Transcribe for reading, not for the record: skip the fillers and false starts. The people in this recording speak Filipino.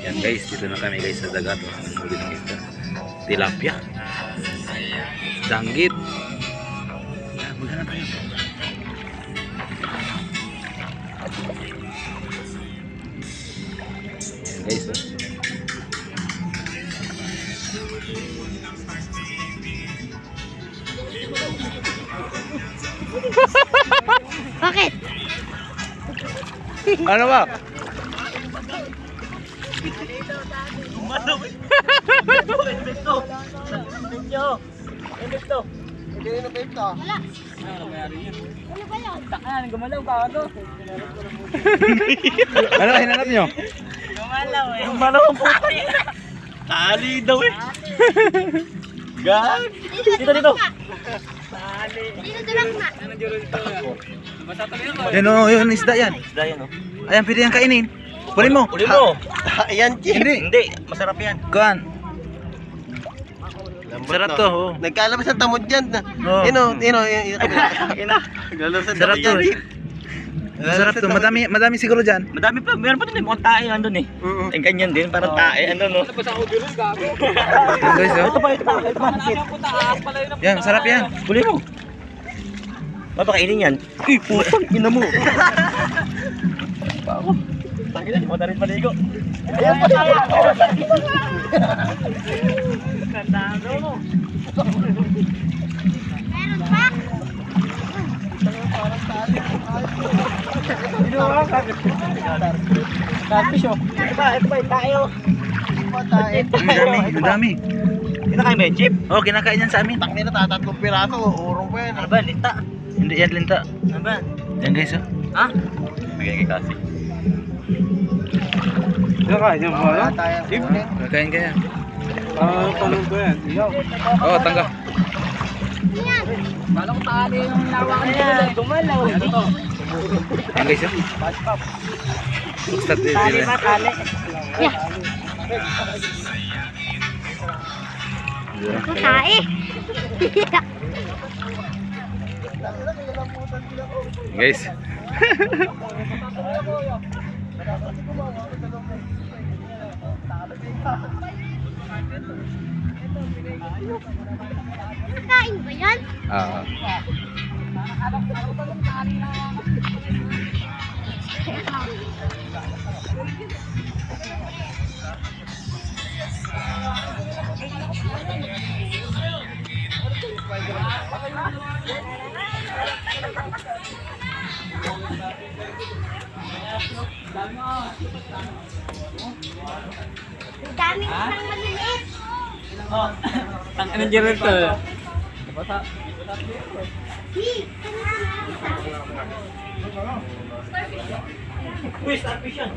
Yan guys, dito na kami guys sa dagat. Ang huli ng isda. Tilapia. Danggit. Yan, maghanap tayo. Yan guys. Bakit? Ano ba? Wala. Ano ba yun? Takan, gumalaw ka ako. Ano hinanap nyo? Gumalaw eh. Gumalaw ang puta. Tali daw eh. Gag. Dito dito. Tali. Dito direct na. Anong juro dito? Basta tuloy ako. Yan o, yun isda yan. Isda yan oh. Ayan, pwede yan kainin. Kunin mo. Uli mo. Ayan, Chi. Hindi. Hindi, masarap yan. Kuhan. Sarap to. Oh. Nagkalabas ng tamod dyan. Oo. Ina. Sarap to. Sarap to. Madami siguro dyan. Madami pa, meron pa din yung mga tae andun eh. Yung ganyan din, parang tae andun no. Yan guys, oh. Ito pa, ito pa. Yan, sarap yan. Uli mo. Mapakainin yan. Uy, putang ina mo. Tangina, di mo na rin paligo. Ayan pa tayo. Kandado mo. Meron pa? Catfish oh. Ito ba yung tayo? Ang dami. Kinakain ba yung chip? Oh, kinakain yan sa amin. Tangina, tatatlong piraso. Urong pa yan. Ano ba, linta? Hindi yan linta. Ano ba? Yan guys, oh. Ha? Bigyan kay Kasi. Kakain niyo ba? Kakain kaya. Tanong ko yan. Oh, tangga. Yan. Malong tali yung lawak niya. Gumalaw. Ano to? Yan guys, oh. Start dito. Tali ba, tali? Yeah. Ito tae. Guys. Kain ba yan? Ah. Daming isang maliliit. Oh, ang anong jero ito? Uy, starfish yan.